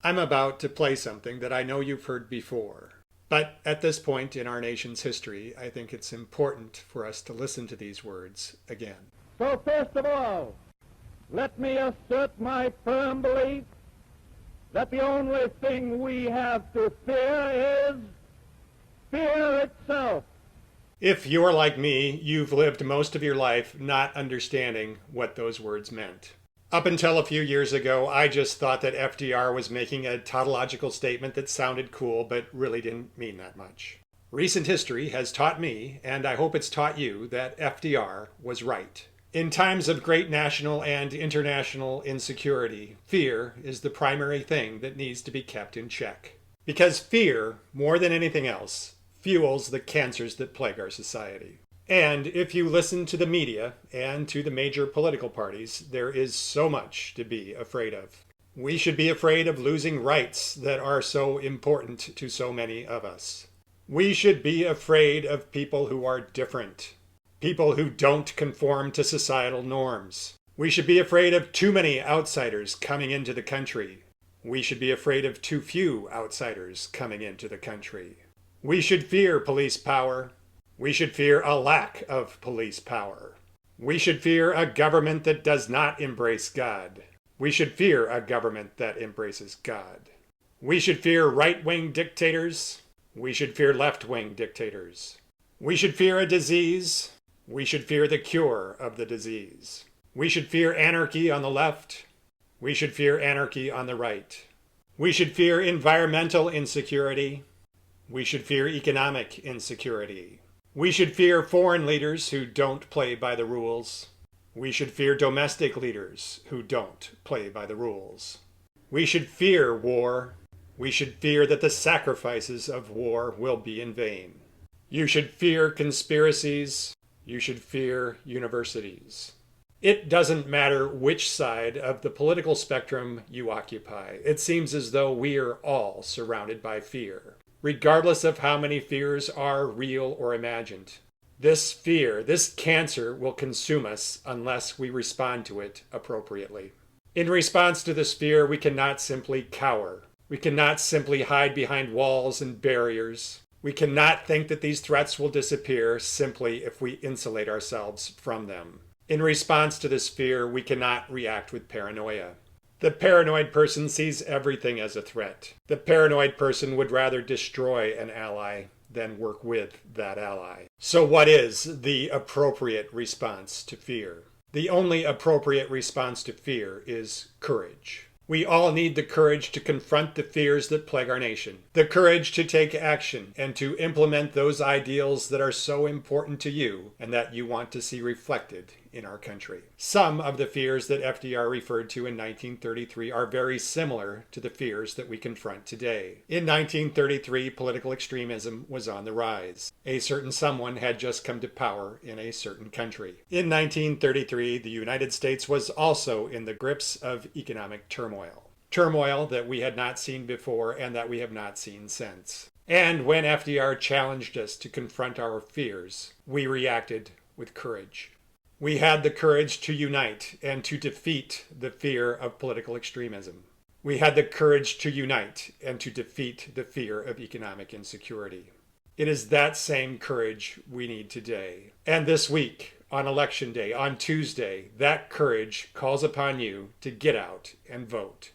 I'm about to play something that I know you've heard before. But at this point in our nation's history, I think it's important for us to listen to these words again. So first of all, let me assert my firm belief that the only thing we have to fear is fear itself. If you're like me, you've lived most of your life not understanding what those words meant. Up until a few years ago, I just thought that FDR was making a tautological statement that sounded cool but really didn't mean that much. Recent history has taught me, and I hope it's taught you, that FDR was right. In times of great national and international insecurity, fear is the primary thing that needs to be kept in check. Because fear, more than anything else, fuels the cancers that plague our society. And if you listen to the media and to the major political parties, there is so much to be afraid of. We should be afraid of losing rights that are so important to so many of us. We should be afraid of people who are different, people who don't conform to societal norms. We should be afraid of too many outsiders coming into the country. We should be afraid of too few outsiders coming into the country. We should fear police power. We should fear a lack of police power. We should fear a government that does not embrace God. We should fear a government that embraces God. We should fear right-wing dictators. We should fear left-wing dictators. We should fear a disease. We should fear the cure of the disease. We should fear anarchy on the left. We should fear anarchy on the right. We should fear environmental insecurity. We should fear economic insecurity. We should fear foreign leaders who don't play by the rules. We should fear domestic leaders who don't play by the rules. We should fear war. We should fear that the sacrifices of war will be in vain. You should fear conspiracies. You should fear universities. It doesn't matter which side of the political spectrum you occupy. It seems as though we are all surrounded by fear, regardless of how many fears are real or imagined. This fear, this cancer, will consume us unless we respond to it appropriately. In response to this fear, we cannot simply cower. We cannot simply hide behind walls and barriers. We cannot think that these threats will disappear simply if we insulate ourselves from them. In response to this fear, we cannot react with paranoia. The paranoid person sees everything as a threat. The paranoid person would rather destroy an ally than work with that ally. So what is the appropriate response to fear? The only appropriate response to fear is courage. We all need the courage to confront the fears that plague our nation, the courage to take action and to implement those ideals that are so important to you and that you want to see reflected in our country. Some of the fears that FDR referred to in 1933 are very similar to the fears that we confront today. In 1933, political extremism was on the rise. A certain someone had just come to power in a certain country. In 1933, the United States was also in the grips of economic turmoil. Turmoil that we had not seen before and that we have not seen since. And when FDR challenged us to confront our fears, we reacted with courage. We had the courage to unite and to defeat the fear of political extremism. We had the courage to unite and to defeat the fear of economic insecurity. It is that same courage we need today. And this week, on Election Day, on Tuesday, that courage calls upon you to get out and vote.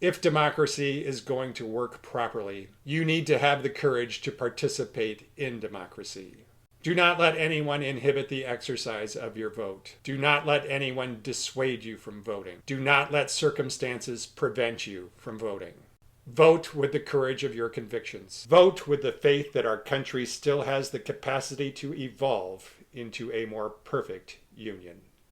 If democracy is going to work properly, you need to have the courage to participate in democracy. Do not let anyone inhibit the exercise of your vote. Do not let anyone dissuade you from voting. Do not let circumstances prevent you from voting. Vote with the courage of your convictions. Vote with the faith that our country still has the capacity to evolve into a more perfect union.